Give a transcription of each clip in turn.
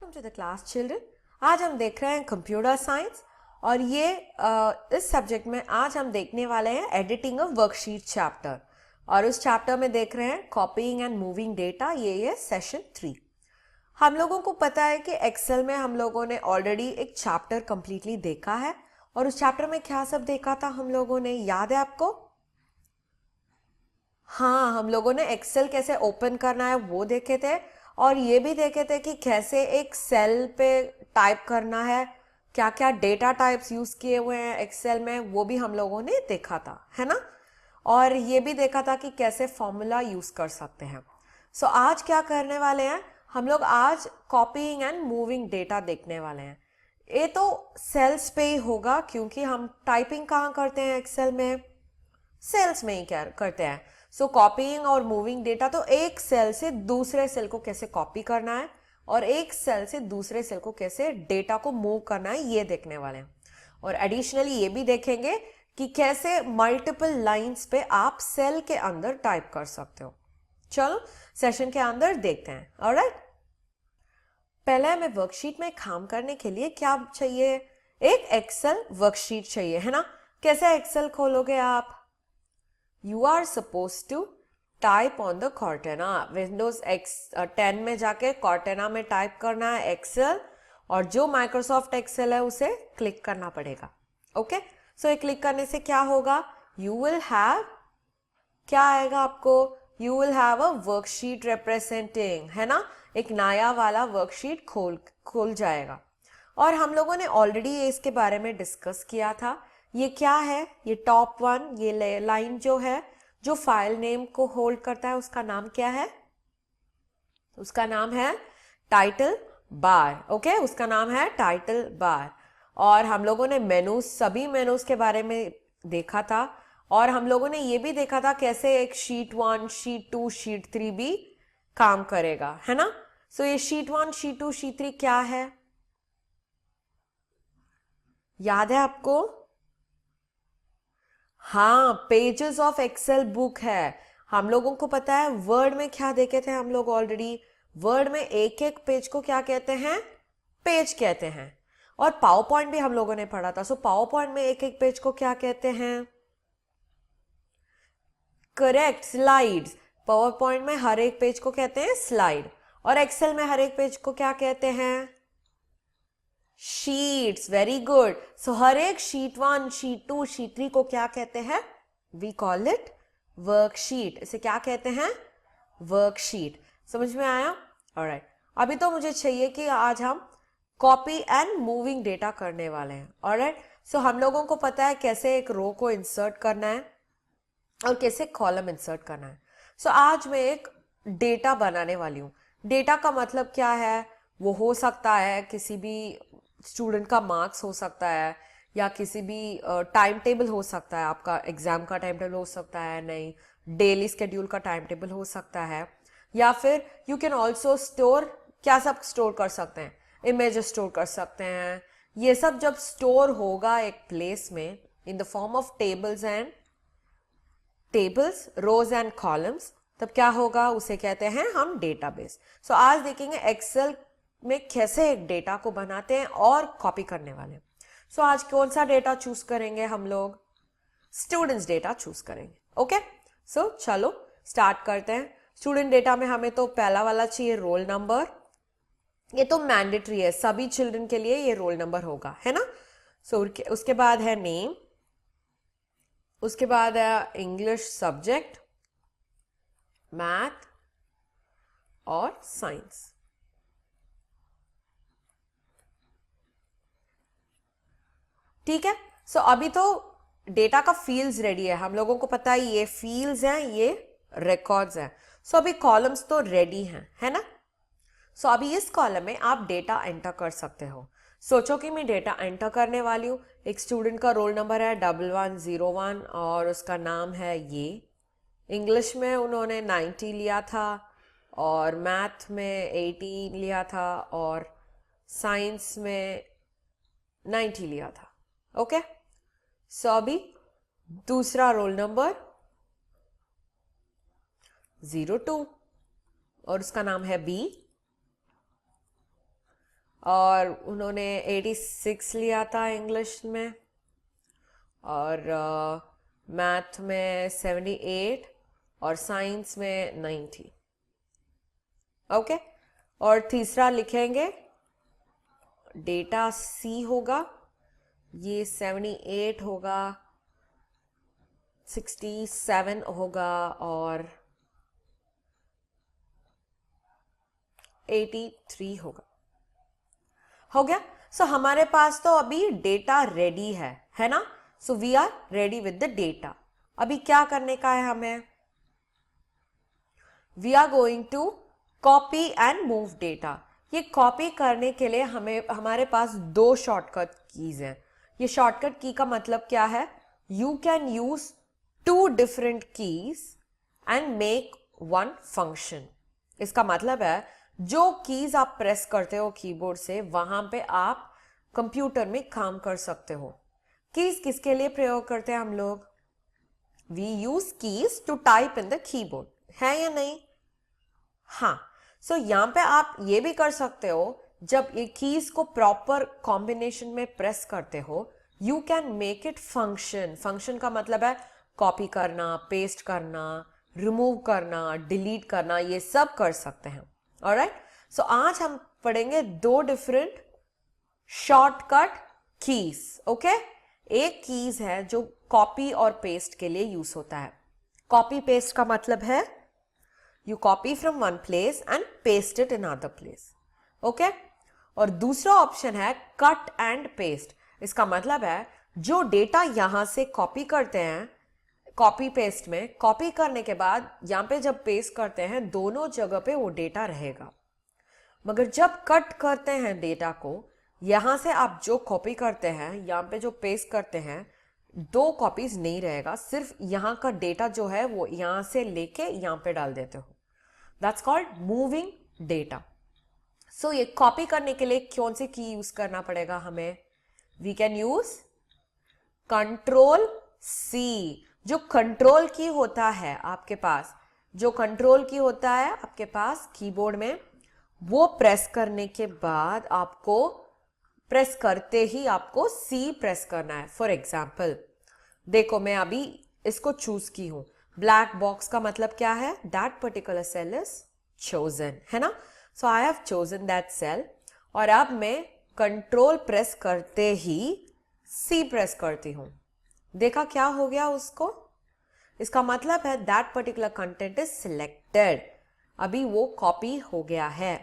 Welcome to the class children. आज हम देख रहे हैं कंप्यूटर साइंस और ये इस सब्जेक्ट में आज हम देखने वाले हैं एडिटिंग ऑफ वर्कशीट चैप्टर और उस चैप्टर में देख रहे हैं कॉपीइंग एंड मूविंग डेटा। ये सेशन 3। हम लोगों को पता है कि एक्सेल में हम लोगों ने ऑलरेडी एक चैप्टर कंप्लीटली देखा है और उस चैप्टर में क्या सब देखा था हम लोगों ने, याद है आपको? हाँ, हम लोगों ने एक्सेल कैसे ओपन करना है वो देखे थे और ये भी देखे थे कि कैसे एक सेल पे टाइप करना है, क्या क्या डेटा टाइप्स यूज किए हुए हैं एक्सेल में, वो भी हम लोगों ने देखा था, है ना। और ये भी देखा था कि कैसे फॉर्मूला यूज कर सकते हैं। सो आज क्या करने वाले हैं हम लोग, आज कॉपीइंग एंड मूविंग डेटा देखने वाले हैं। ये तो सेल्स पे ही होगा क्योंकि हम टाइपिंग कहाँ करते हैं एक्सेल में, सेल्स में ही क्या करते हैं। सो कॉपीइंग और मूविंग डेटा तो एक सेल से दूसरे सेल को कैसे कॉपी करना है और एक सेल से दूसरे सेल को कैसे डेटा को मूव करना है, ये देखने वाले हैं। और एडिशनली ये भी देखेंगे कि कैसे मल्टीपल लाइंस पे आप सेल के अंदर टाइप कर सकते हो। चलो सेशन के अंदर देखते हैं। ऑलराइट, पहले हमें वर्कशीट में काम करने के लिए क्या चाहिए, एक एक्सेल वर्कशीट चाहिए, है ना। कैसे एक्सेल खोलोगे आप? You are supposed to type on the Cortana. Windows 10 में जाके Cortana में टाइप करना है एक्सेल और जो माइक्रोसॉफ्ट एक्सेल है उसे क्लिक करना पड़ेगा। ओके, सो ये क्लिक करने से क्या होगा, यू विल हैव, क्या आएगा आपको, you will have a worksheet representing, है ना, एक नया वाला वर्कशीट खोल जाएगा। और हम लोगों ने ऑलरेडी इसके बारे में डिस्कस किया था। ये क्या है, ये टॉप 1 ये लाइन जो है जो फाइल नेम को होल्ड करता है उसका नाम क्या है, उसका नाम है टाइटल बार। ओके, उसका नाम है टाइटल बार। और हम लोगों ने मेनूज, सभी मेनूज के बारे में देखा था और हम लोगों ने ये भी देखा था कैसे एक शीट 1 शीट 2 शीट 3 भी काम करेगा, है ना। सो ये शीट 1 शीट 2 शीट 3 क्या है, याद है आपको? हाँ, पेजेस ऑफ एक्सेल बुक है। हम लोगों को पता है वर्ड में क्या देखे थे हम लोग ऑलरेडी, वर्ड में एक एक पेज को क्या कहते हैं, पेज कहते हैं। और पावर पॉइंट भी हम लोगों ने पढ़ा था। सो पावर पॉइंट में एक एक पेज को क्या कहते हैं, करेक्ट, स्लाइड्स। पावर पॉइंट में हर एक पेज को कहते हैं स्लाइड और एक्सेल में हर एक पेज को क्या कहते हैं, शीट्स। Very good. सो हर एक शीट 1 शीट 2 शीट 3 को क्या कहते हैं, वी कॉल इट वर्कशीट। इसे क्या कहते हैं, वर्कशीट। समझ में आया? ऑलराइट, अभी तो मुझे चाहिए कि आज हम कॉपी एंड मूविंग डेटा करने वाले हैं। ऑलराइट, सो हम लोगों को पता है कैसे एक रो को इंसर्ट करना है और कैसे कॉलम इंसर्ट करना है। सो आज मैं एक डेटा बनाने वाली हूँ। डेटा का मतलब क्या है, वो हो सकता है किसी भी स्टूडेंट का मार्क्स हो सकता है या किसी भी टाइम टेबल हो सकता है, आपका एग्जाम का टाइम टेबल हो सकता है, नहीं डेली स्केड्यूल का टाइम टेबल हो सकता है, या फिर यू कैन ऑल्सो स्टोर, क्या सब स्टोर कर सकते हैं, इमेजेस स्टोर कर सकते हैं। ये सब जब स्टोर होगा एक प्लेस में in the form of tables, rows and columns, तब क्या होगा, उसे कहते हैं हम डेटाबेस। सो आज देखेंगे एक्सेल में कैसे एक डेटा को बनाते हैं और कॉपी करने वाले। सो आज कौन सा डेटा चूज करेंगे हम लोग, स्टूडेंट्स डेटा चूज करेंगे। ओके, सो चलो स्टार्ट करते हैं। स्टूडेंट डेटा में हमें तो पहला वाला चाहिए रोल नंबर। ये तो मैंडेटरी है, सभी चिल्ड्रन के लिए ये रोल नंबर होगा, है ना। सो उसके बाद है नेम, उसके बाद है इंग्लिश सब्जेक्ट, मैथ और साइंस। ठीक है, सो अभी तो डेटा का फील्ड्स रेडी है, हम लोगों को पता है ये फील्ड्स हैं, ये रिकॉर्ड्स हैं। सो अभी कॉलम्स तो रेडी हैं, है ना। सो अभी इस कॉलम में आप डेटा एंटर कर सकते हो। सोचो कि मैं डेटा एंटर करने वाली हूँ। एक स्टूडेंट का रोल नंबर है 1101 और उसका नाम है ये। इंग्लिश में उन्होंने 90 लिया था और मैथ में 80 लिया था और साइंस में 90 लिया था। ओके, सो अभी दूसरा रोल नंबर 02 और उसका नाम है बी। और उन्होंने 86 लिया था इंग्लिश में, और मैथ में 78, और साइंस में 90। ओके, और तीसरा लिखेंगे डेटा सी होगा, ये 78 होगा, 67 होगा, और 83 होगा। हो गया। सो हमारे पास तो अभी डेटा रेडी है ना। So we are ready with the data. अभी क्या करने का है हमें? We are going to copy and move data. ये कॉपी करने के लिए हमारे पास दो शॉर्टकट कीज हैं। ये शॉर्टकट की का मतलब क्या है? You can use two different keys and make one function. इसका मतलब है जो कीज आप प्रेस करते हो कीबोर्ड से, वहां पे आप कंप्यूटर में काम कर सकते हो। कीज किसके लिए प्रयोग करते हैं हम लोग? We use keys to type in the keyboard, है या नहीं? हाँ। सो यहां पे आप ये भी कर सकते हो, जब ये कीज को प्रॉपर कॉम्बिनेशन में प्रेस करते हो, you can make it function. Function का मतलब है कॉपी करना, पेस्ट करना, रिमूव करना, डिलीट करना, ये सब कर सकते हैं। ऑलराइट। सो आज हम पढ़ेंगे दो डिफरेंट शॉर्टकट कीज। ओके, एक कीज है जो कॉपी और पेस्ट के लिए यूज होता है। कॉपी पेस्ट का मतलब है you copy from one place and paste it in another place. Okay? और दूसरा ऑप्शन है कट एंड पेस्ट। इसका मतलब है जो डेटा यहां से कॉपी करते हैं, कॉपी पेस्ट में कॉपी करने के बाद यहां पे जब पेस्ट करते हैं, दोनों जगह पे वो डेटा रहेगा। मगर जब कट करते हैं डेटा को, यहां से आप जो कॉपी करते हैं, यहां पे जो पेस्ट करते हैं, दो कॉपीज नहीं रहेगा, सिर्फ यहां का डेटा जो है वो यहां से लेके यहां पे डाल देते हो। That's called moving data. So ये कॉपी करने के लिए कौन सी की यूज करना पड़ेगा हमें? We can use control C. जो कंट्रोल की होता है आपके पास, जो कंट्रोल की होता है आपके पास कीबोर्ड में, वो प्रेस करने के बाद आपको, प्रेस करते ही आपको सी प्रेस करना है। फॉर एग्जाम्पल देखो, मैं अभी इसको चूज की हूं। ब्लैक बॉक्स का मतलब क्या है? That particular cell is chosen, है ना। So I have chosen that cell, और अब मैं कंट्रोल प्रेस करते ही सी प्रेस करती हूं। देखा क्या हो गया उसको? इसका मतलब है that particular content is selected. अभी वो कॉपी हो गया है।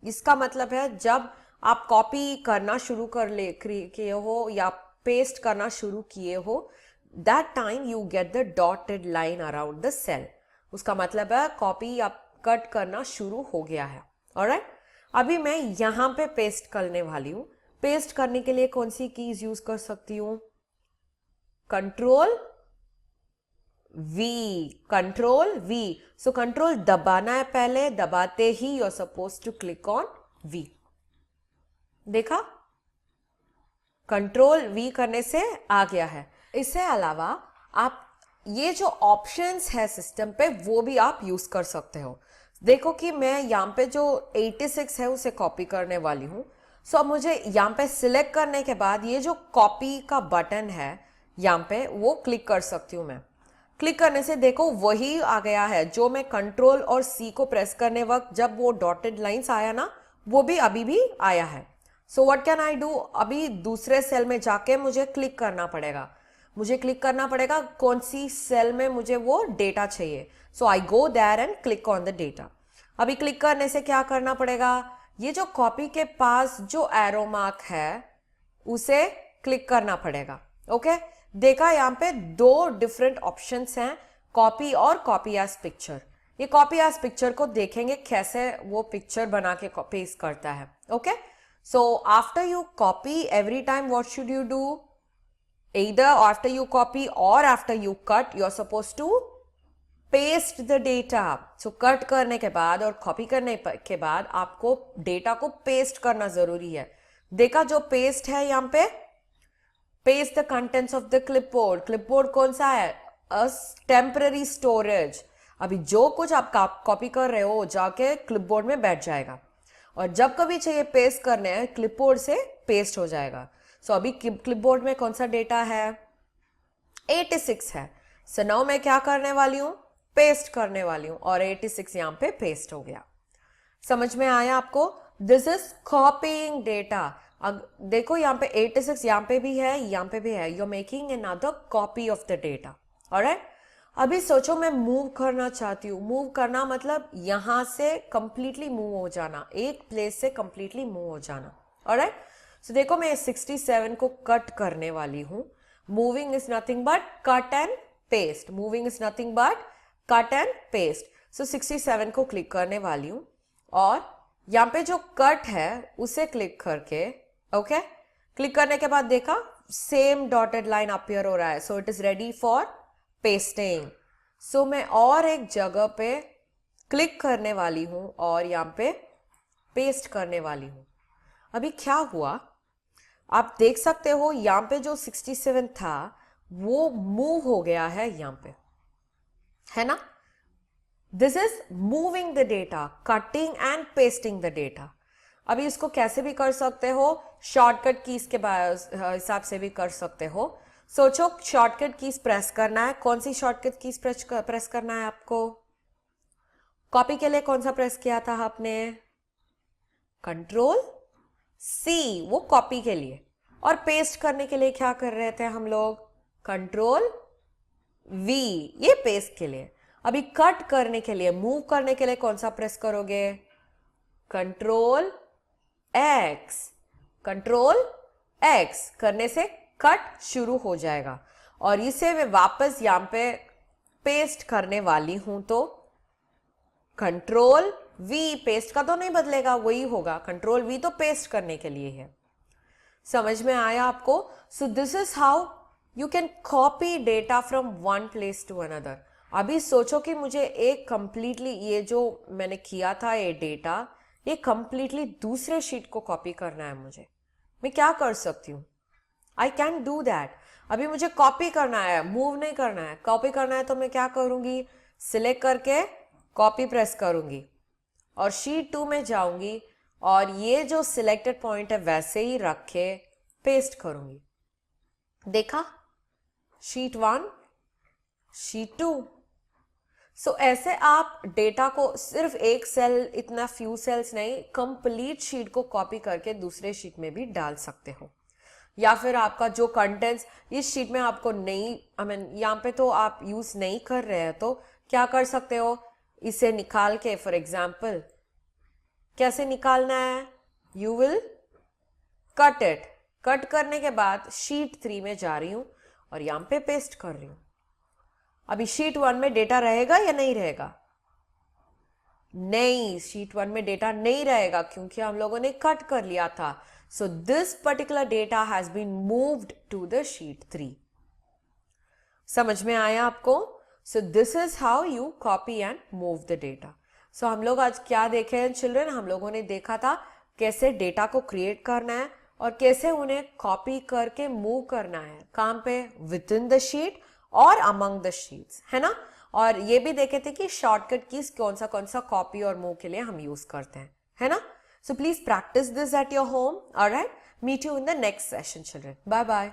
इसका मतलब है जब आप कॉपी करना शुरू किए हो या पेस्ट करना शुरू किए हो, that time you get the dotted line around the cell. उसका मतलब है कॉपी आप कट करना शुरू हो गया है। ऑलराइट। अभी मैं यहां पे पेस्ट करने वाली हूं। पेस्ट करने के लिए कौन सी कीज यूज कर सकती हूं? Control V, control V. So control दबाना है पहले, दबाते ही you are suppose to click on V. देखा, कंट्रोल वी करने से आ गया है। इससे अलावा आप ये जो ऑप्शंस है सिस्टम पे, वो भी आप यूज कर सकते हो। देखो कि मैं यहाँ पे जो 86 है उसे कॉपी करने वाली हूँ। सो अब मुझे यहाँ पे सिलेक्ट करने के बाद ये जो कॉपी का बटन है यहाँ पे, वो क्लिक कर सकती हूँ मैं। क्लिक करने से देखो वही आ गया है जो मैं कंट्रोल और सी को प्रेस करने वक्त जब वो डॉटेड लाइंस आया ना, वो भी अभी भी आया है। So what can I do? अभी दूसरे सेल में जाके मुझे क्लिक करना पड़ेगा। मुझे क्लिक करना पड़ेगा कौन सी सेल में मुझे वो डेटा चाहिए। So I go there and click on the data. अभी क्लिक करने से क्या करना पड़ेगा? ये जो कॉपी के पास जो एरो मार्क है उसे क्लिक करना पड़ेगा। ओके, देखा यहाँ पे दो डिफरेंट ऑप्शंस हैं, कॉपी और कॉपी एज पिक्चर। ये कॉपी एज पिक्चर को देखेंगे कैसे वो पिक्चर बना के पेस्ट करता है। Okay, so after you copy, every time what should you do? Either after you copy or after you cut, you are supposed to paste the data. So cut करने के बाद और copy करने के बाद आपको डेटा को पेस्ट करना जरूरी है। देखा जो पेस्ट है यहाँ पे, paste the contents of the clipboard. clipboard कौन सा है? A temporary storage. अभी जो कुछ आप कॉपी कर रहे हो जाके clipboard में बैठ जाएगा। और जब कभी चाहिए पेस्ट करने हैं क्लिपबोर्ड से पेस्ट हो जाएगा। सो अभी क्लिपबोर्ड में कौन सा डेटा है, 86 है। सो नाउ मैं क्या करने वाली हूं, पेस्ट करने वाली हूं और 86 यहां पे पेस्ट हो गया। समझ में आया आपको? This is copying data. देखो यहाँ पे 86 यहाँ पे भी है, यहाँ पे भी है। You are making another copy of the data. Alright, अभी सोचो मैं मूव करना चाहती हूँ। मूव करना मतलब यहां से कंप्लीटली मूव हो जाना, एक प्लेस से कंप्लीटली मूव हो जाना। ऑलराइट, सो देखो मैं 67 को कट करने वाली हूं। Moving is nothing but cut and paste. Moving is nothing but cut and paste. So 67 को क्लिक करने वाली हूं और यहां पे जो कट है उसे क्लिक करके, ओके, क्लिक करने के बाद देखा सेम डॉटेड लाइन अपीयर हो रहा है। So it is ready for pasting. So मैं और एक जगह पे क्लिक करने वाली हूं और यहां पे पेस्ट करने वाली हूं। अभी क्या हुआ आप देख सकते हो, यहां पे जो 67 था वो मूव हो गया है यहां पे, है ना? This is moving the data, cutting and pasting the data. अभी इसको कैसे भी कर सकते हो, शॉर्टकट कीज के हिसाब से भी कर सकते हो। सोचो शॉर्टकट कीज प्रेस करना है, कौन सी शॉर्टकट कीज प्रेस करना है आपको? कॉपी के लिए कौन सा प्रेस किया था आपने? कंट्रोल सी, वो कॉपी के लिए। और पेस्ट करने के लिए क्या कर रहे थे हम लोग? कंट्रोल वी, ये पेस्ट के लिए। अभी कट करने के लिए, मूव करने के लिए कौन सा प्रेस करोगे? Control x. कंट्रोल एक्स करने से कट शुरू हो जाएगा और इसे मैं वापस यहां पे पेस्ट करने वाली हूं तो कंट्रोल वी, पेस्ट का तो नहीं बदलेगा, वही होगा। कंट्रोल वी तो पेस्ट करने के लिए है। समझ में आया आपको? So this is how you can copy data from one place to another. अभी सोचो कि मुझे एक कंप्लीटली, ये जो मैंने किया था ये डेटा, ये कंप्लीटली दूसरे शीट को कॉपी करना है मुझे। मैं क्या कर सकती हूँ? I can do that. अभी मुझे कॉपी करना है, मूव नहीं करना है। कॉपी करना है तो मैं क्या करूंगी? सिलेक्ट करके कॉपी प्रेस करूंगी और शीट 2 में जाऊंगी और ये जो सिलेक्टेड पॉइंट है वैसे ही रख के पेस्ट करूंगी। देखा, शीट 1, शीट 2। सो ऐसे आप डेटा को सिर्फ एक सेल, इतना फ्यू सेल्स नहीं, कंप्लीट शीट को कॉपी करके दूसरे शीट में भी डाल सकते हो। या फिर आपका जो कंटेंट्स इस शीट में आपको नहीं, यहाँ पे तो आप यूज नहीं कर रहे हैं तो क्या कर सकते हो? इसे निकाल के, फॉर एग्जाम्पल कैसे निकालना है? You will cut it. Cut करने के बाद शीट 3 में जा रही हूं और यहां पे पेस्ट कर रही हूं। अभी शीट 1 में डेटा रहेगा या नहीं रहेगा? नहीं, शीट 1 में डेटा नहीं रहेगा क्योंकि हम लोगों ने कट कर लिया था। So this particular data has been moved to the sheet 3। समझ में आया आपको? So this is how you copy and move the data. So हम लोग आज क्या देखे हैं चिल्ड्रन? हम लोगों ने देखा था कैसे डेटा को क्रिएट करना है और कैसे उन्हें कॉपी करके मूव करना है, काम पे, विद इन द शीट और अमंग द शीट्स, है ना? और ये भी देखे थे कि शॉर्टकट कीज कौन सा कॉपी और मूव के लिए हम यूज करते हैं, है ना? So please practice this at your home. Alright, meet you in the next session children. Bye bye.